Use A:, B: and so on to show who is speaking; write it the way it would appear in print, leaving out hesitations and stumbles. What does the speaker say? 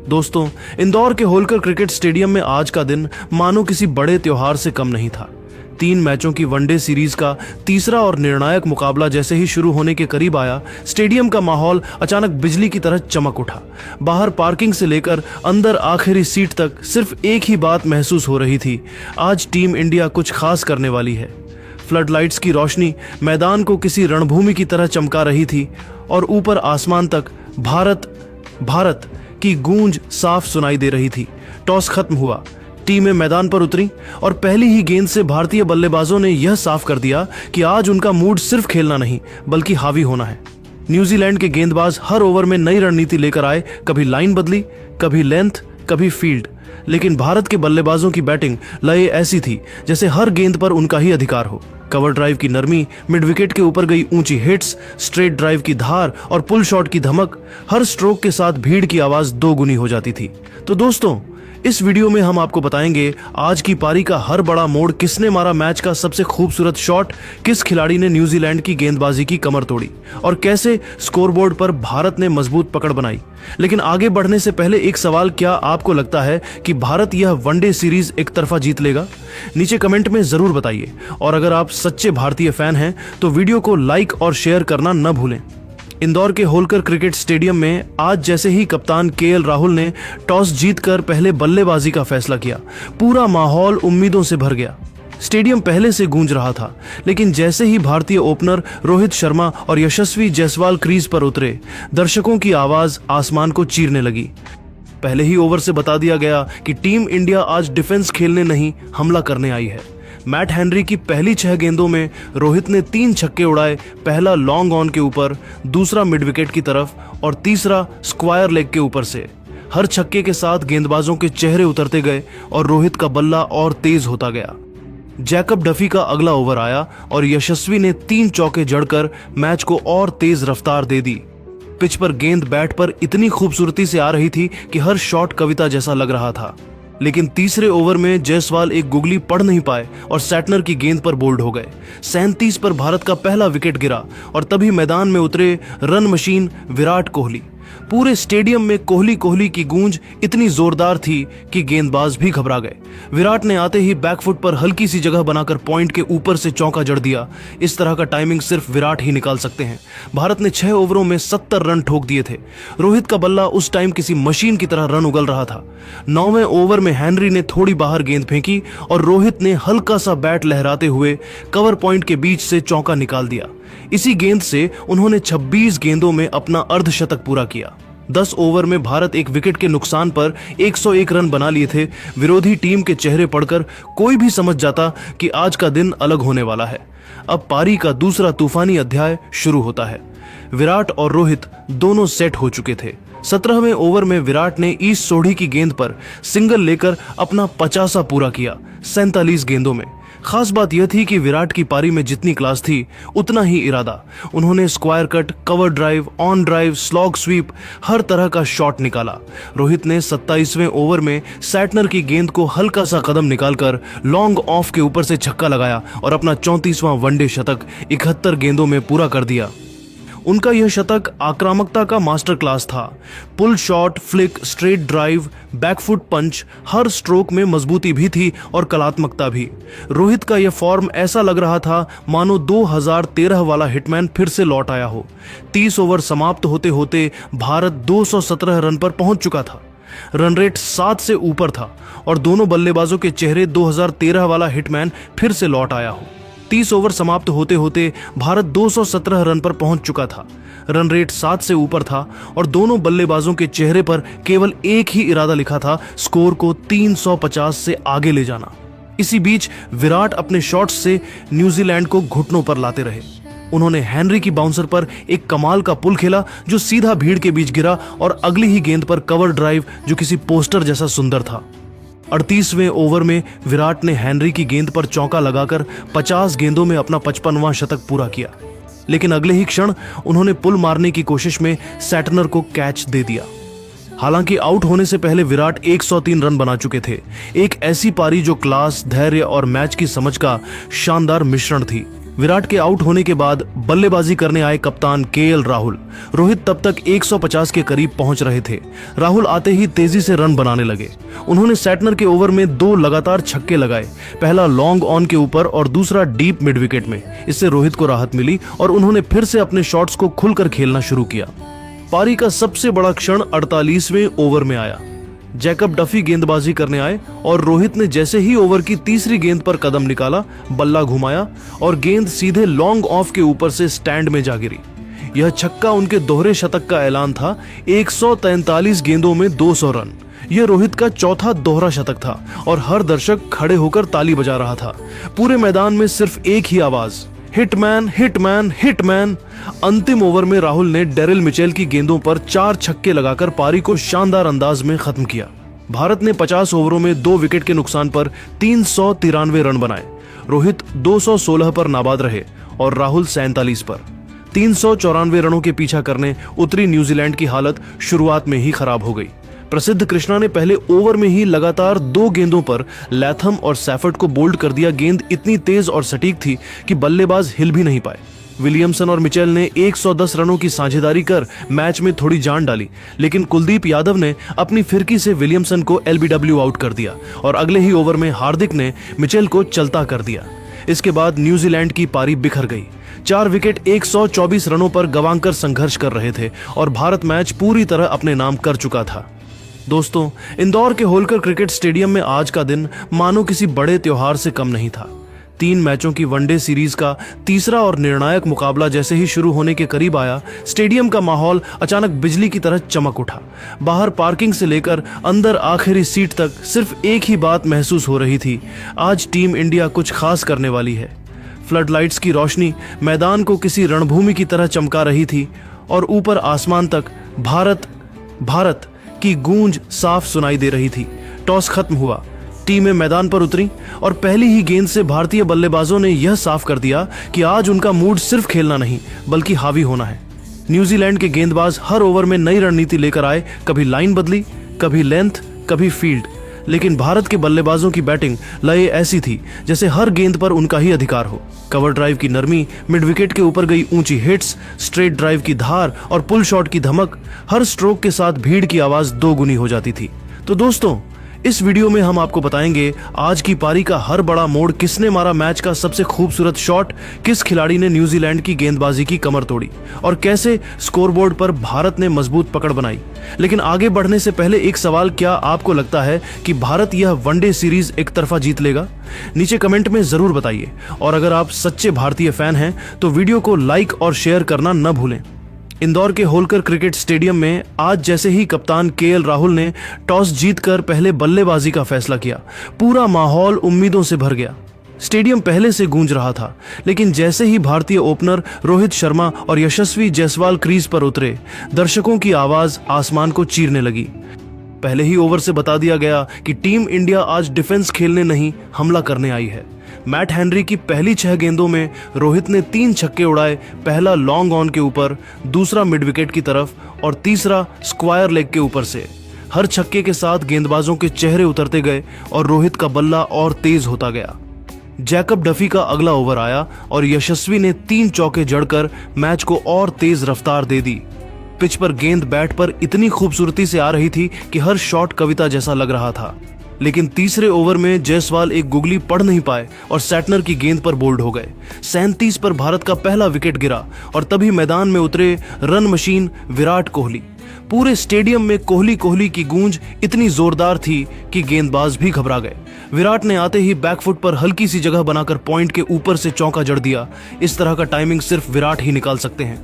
A: दोस्तों, इंदौर के Holkar cricket stadium में आज का दिन मानो किसी बड़े त्योहार से कम नहीं था। 3 मैचों की वनडे सीरीज का तीसरा और निर्णायक मुकाबला जैसे ही शुरू होने के करीब आया, स्टेडियम का माहौल अचानक बिजली की तरह चमक उठा। बाहर पार्किंग से लेकर अंदर आखिरी सीट तक सिर्फ एक ही बात महसूस हो रही थी, आज टीम इंडिया कुछ खास करने वाली है। फ्लड लाइट्स की रोशनी मैदान को किसी रणभूमि की तरह चमका रही थी और ऊपर आसमान तक भारत भारत की गूंज साफ सुनाई दे रही थी। टॉस खत्म हुआ, टीमें मैदान पर उतरी और पहली ही गेंद से भारतीय बल्लेबाजों ने यह साफ कर दिया कि आज उनका मूड सिर्फ खेलना नहीं बल्कि हावी होना है। न्यूजीलैंड के गेंदबाज हर ओवर में नई रणनीति लेकर आए, कभी लाइन बदली, कभी लेंथ, कभी फील्ड, लेकिन भारत के बल्लेबाजों की बैटिंग लय ऐसी थी जैसे हर गेंद पर उनका ही अधिकार हो। कवर ड्राइव की नरमी, मिड विकेट के ऊपर गई ऊंची हिट्स, स्ट्रेट ड्राइव की धार और पुल शॉट की धमक, हर स्ट्रोक के साथ भीड़ की आवाज दोगुनी हो जाती थी। तो दोस्तों, इस वीडियो में हम आपको बताएंगे आज की पारी का हर बड़ा मोड़, किसने मारा मैच का सबसे खूबसूरत शॉट, किस खिलाड़ी ने न्यूजीलैंड की गेंदबाजी की कमर तोड़ी और कैसे स्कोरबोर्ड पर भारत ने मजबूत पकड़ बनाई। लेकिन आगे बढ़ने से पहले एक सवाल, क्या आपको लगता है कि भारत यह वनडे सीरीज एक तरफा जीत लेगा? नीचे कमेंट में जरूर बताइए और अगर आप सच्चे भारतीय फैन हैं तो वीडियो को लाइक और शेयर करना न भूलें। इंदौर के होलकर क्रिकेट स्टेडियम में आज जैसे ही कप्तान केएल राहुल ने टॉस जीतकर पहले बल्लेबाजी का फैसला किया, पूरा माहौल उम्मीदों से भर गया। स्टेडियम पहले से गूंज रहा था, लेकिन जैसे ही भारतीय ओपनर रोहित शर्मा और यशस्वी जायसवाल क्रीज पर उतरे, दर्शकों की आवाज आसमान को चीरने लगी। पहले ही ओवर से बता दिया गया कि टीम इंडिया आज डिफेंस खेलने नहीं, हमला करने आई है। मैट हेनरी की पहली 6 गेंदों में रोहित ने 3 छक्के उड़ाए, पहला लॉन्ग ऑन के ऊपर, दूसरा मिड विकेट की तरफ और तीसरा स्क्वायर लेग के ऊपर से। हर छक्के के साथ गेंदबाजों के चेहरे उतरते गए और रोहित का बल्ला और तेज होता गया। जैकब डफी का अगला ओवर आया और यशस्वी ने 3 चौके जड़कर मैच को और तेज रफ्तार दे दी। पिच पर गेंद बैट पर इतनी खूबसूरती से आ रही थी कि हर शॉट कविता जैसा लग रहा था। लेकिन तीसरे ओवर में जायसवाल एक गुगली पढ़ नहीं पाए और सैटनर की गेंद पर बोल्ड हो गए। 37 पर भारत का पहला विकेट गिरा और तभी मैदान में उतरे रन मशीन विराट कोहली। पूरे स्टेडियम में कोहली कोहली की गूंज इतनी जोरदार थी कि गेंदबाज भी घबरा गए। विराट ने आते ही बैकफुट पर हल्की सी जगह बनाकर पॉइंट के ऊपर से चौका जड़ दिया। इस तरह का टाइमिंग सिर्फ विराट ही निकाल सकते हैं। भारत ने 6 ओवरों में 70 रन ठोक दिए थे। रोहित का बल्ला उस टाइम किसी मशीन की तरह रन उगल रहा था। 9वें ओवर में हेनरी ने थोड़ी बाहर गेंद फेंकी और रोहित ने हल्का सा बैट लहराते हुए कवर पॉइंट के बीच से चौका निकाल दिया। इसी गेंद से उन्होंने 26 गेंदों में अपना अर्धशतक पूरा किया। 10 ओवर में भारत एक विकेट के नुकसान पर 101 रन बना लिए थे। विरोधी टीम के चेहरे पढ़कर कोई भी समझ जाता कि आज का दिन अलग होने वाला है। अब पारी का दूसरा तूफानी अध्याय शुरू होता है। विराट और रोहित दोनों सेट हो चुके थे। 17वें ओवर में विराट ने ईस्ट सोढ़ी की गेंद पर सिंगल लेकर अपना 50 पूरा किया 47 गेंदों में। खास बात यह थी कि विराट की पारी में जितनी क्लास थी उतना ही इरादा। उन्होंने square cut, cover drive, on drive, slog sweep, हर तरह का शॉट निकाला। रोहित ने 27वें ओवर में सैटनर की गेंद को हल्का सा कदम निकालकर लॉन्ग ऑफ के ऊपर से छक्का लगाया और अपना 34वां वनडे शतक 71 गेंदों में पूरा कर दिया। उनका यह शतक आक्रामकता का मास्टर क्लास था। Pull shot, flick, straight drive, backfoot punch, हर स्ट्रोक में मजबूती भी थी और कलात्मकता भी। रोहित का यह फॉर्म ऐसा लग रहा था मानो 2013 वाला हिटमैन फिर से लौट आया हो। 30 ओवर समाप्त होते होते भारत 217 रन पर पहुंच चुका था। रन रेट 7 से ऊपर था और दोनों बल्लेबाजों के चेहरे 2013 वाला हिटमैन फिर से लौट आया हो। 30 ओवर समाप्त होते होते भारत 217 रन पर पहुंच चुका था। रन रेट 7 से ऊपर था और दोनों बल्लेबाजों के चेहरे पर केवल एक ही इरादा लिखा था, स्कोर को 350 से आगे ले जाना। इसी बीच विराट अपने शॉट्स से न्यूजीलैंड को घुटनों पर लाते रहे। उन्होंने हेनरी की बाउंसर पर एक कमाल का पुल खेला जो सीधा भीड़ के बीच गिरा और अगली ही गेंद पर कवर ड्राइव जो किसी पोस्टर जैसा सुंदर था। 38वें ओवर में विराट ने हेनरी की गेंद पर चौका लगाकर 50 गेंदों में अपना 55वां शतक पूरा किया, लेकिन अगले ही क्षण उन्होंने पुल मारने की कोशिश में सैटनर को कैच दे दिया। हालांकि आउट होने से पहले विराट 103 रन बना चुके थे। एक ऐसी पारी जो क्लास, धैर्य और मैच की समझ का शानदार मिश्रण थी। विराट के आउट होने के बाद बल्लेबाजी करने आए कप्तान केएल राहुल। रोहित तब तक 150 के करीब पहुंच रहे थे। राहुल आते ही तेजी से रन बनाने लगे। उन्होंने सैटनर के ओवर में 2 लगातार छक्के लगाए, पहला लॉन्ग ऑन के ऊपर और दूसरा डीप मिड विकेट में। इससे रोहित को राहत मिली और उन्होंने फिर से अपने शॉट्स को खुलकर खेलना शुरू किया। पारी का सबसे बड़ा क्षण 48वें ओवर में आया। जैकब डफी गेंदबाजी करने आए और रोहित ने जैसे ही ओवर की तीसरी गेंद पर कदम निकाला, बल्ला घुमाया और गेंद सीधे लॉन्ग ऑफ के ऊपर से स्टैंड में जा गिरी। यह छक्का उनके दोहरे शतक का ऐलान था। 143 गेंदों में 200 रन। यह रोहित का चौथा दोहरा शतक था और हर दर्शक खड़े होकर ताली बजा रहा था। पूरे मैदान में सिर्फ एक ही आवाज, हिटमैन हिटमैन हिटमैन। अंतिम ओवर में राहुल ने डेरिल मिचेल की गेंदों पर 4 छक्के लगाकर पारी को शानदार अंदाज में खत्म किया। भारत ने 50 ओवरों में 2 विकेट के नुकसान पर 393 रन बनाए। रोहित 216 पर नाबाद रहे और राहुल 47 पर। 394 रनों के पीछा करने उतरी न्यूजीलैंड की हालत शुरुआत में ही खराब हो गई। प्रसिद्ध कृष्णा ने पहले ओवर में ही लगातार 2 गेंदों पर लैथम और सैफर्ड को बोल्ड कर दिया। गेंद इतनी तेज और सटीक थी कि बल्लेबाज हिल भी नहीं पाए। विलियमसन और मिचेल ने 110 रनों की साझेदारी कर मैच में थोड़ी जान डाली, लेकिन कुलदीप यादव ने अपनी फिरकी से विलियमसन को एलबीडब्ल्यू आउट कर दिया और अगले ही ओवर में हार्दिक ने मिचेल को चलता कर दिया। इसके बाद न्यूजीलैंड की पारी बिखर गई। 4 विकेट 124 रनों पर गंवाकर संघर्ष कर रहे थे और भारत मैच पूरी तरह अपने नाम कर चुका था। दोस्तों, इंदौर के होलकर क्रिकेट स्टेडियम में आज का दिन मानो किसी बड़े त्योहार से कम नहीं था। 3 मैचों की वनडे सीरीज का तीसरा और निर्णायक मुकाबला जैसे ही शुरू होने के करीब आया, स्टेडियम का माहौल अचानक बिजली की तरह चमक उठा। बाहर पार्किंग से लेकर अंदर आखिरी सीट तक सिर्फ एक ही बात महसूस हो रही थी, आज टीम इंडिया कुछ खास करने वाली है। फ्लड लाइट्स की रोशनी मैदान को किसी रणभूमि की तरह चमका रही थी और ऊपर आसमान तक भारत भारत की गूंज साफ सुनाई दे रही थी। टॉस खत्म हुआ, टीमें मैदान पर उतरी और पहली ही गेंद से भारतीय बल्लेबाजों ने यह साफ कर दिया कि आज उनका मूड सिर्फ खेलना नहीं बल्कि हावी होना है। न्यूजीलैंड के गेंदबाज हर ओवर में नई रणनीति लेकर आए, कभी लाइन बदली, कभी लेंथ, कभी फील्ड। लेकिन भारत के बल्लेबाजों की बैटिंग लय ऐसी थी जैसे हर गेंद पर उनका ही अधिकार हो। कवर ड्राइव की नरमी, मिड विकेट के ऊपर गई ऊंची हिट्स, स्ट्रेट ड्राइव की धार और पुल शॉट की धमक, हर स्ट्रोक के साथ भीड़ की आवाज 2 गुनी हो जाती थी। तो दोस्तों, इस वीडियो में हम आपको बताएंगे आज की पारी का हर बड़ा मोड़, किसने मारा मैच का सबसे खूबसूरत शॉट, किस खिलाड़ी ने न्यूजीलैंड की गेंदबाजी की कमर तोड़ी और कैसे स्कोरबोर्ड पर भारत ने मजबूत पकड़ बनाई। लेकिन आगे बढ़ने से पहले एक सवाल, क्या आपको लगता है कि भारत यह वनडे सीरीज एक तरफा जीत लेगा? नीचे कमेंट में जरूर बताइए और अगर आप सच्चे भारतीय फैन हैं तो वीडियो को लाइक और शेयर करना न भूलें। इंदौर के होलकर क्रिकेट स्टेडियम में आज जैसे ही कप्तान केएल राहुल ने टॉस जीतकर पहले बल्लेबाजी का फैसला किया, पूरा माहौल उम्मीदों से भर गया। स्टेडियम पहले से गूंज रहा था, लेकिन जैसे ही भारतीय ओपनर रोहित शर्मा और यशस्वी जायसवाल क्रीज पर उतरे, दर्शकों की आवाज आसमान को चीरने लगी। पहले ही ओवर से बता दिया गया कि टीम इंडिया आज डिफेंस खेलने नहीं, हमला करने आई है। मैट हेनरी की पहली 6 गेंदों में रोहित ने 3 छक्के उड़ाए, पहला लॉन्ग ऑन के ऊपर, दूसरा मिड विकेट की तरफ और तीसरा स्क्वायर लेग के ऊपर से। हर छक्के के साथ गेंदबाजों के चेहरे उतरते गए और रोहित का बल्ला और तेज होता गया। जैकब डफी का अगला ओवर आया और यशस्वी ने 3 चौके जड़कर मैच को और तेज रफ्तार दे दी। पिच पर गेंद बैट पर इतनी खूबसूरती से आ रही थी कि हर शॉट कविता जैसा लग रहा था। लेकिन तीसरे ओवर में जायसवाल एक गुगली पढ़ नहीं पाए और सैटनर की गेंद पर बोल्ड हो गए। 37 पर भारत का पहला विकेट गिरा और तभी मैदान में उतरे रन मशीन विराट कोहली। पूरे स्टेडियम में कोहली कोहली की गूंज इतनी जोरदार थी कि गेंदबाज भी घबरा गए। विराट ने आते ही बैकफुट पर हल्की सी जगह बनाकर पॉइंट के ऊपर से चौका जड़ दिया। इस तरह का टाइमिंग सिर्फ विराट ही निकाल सकते हैं।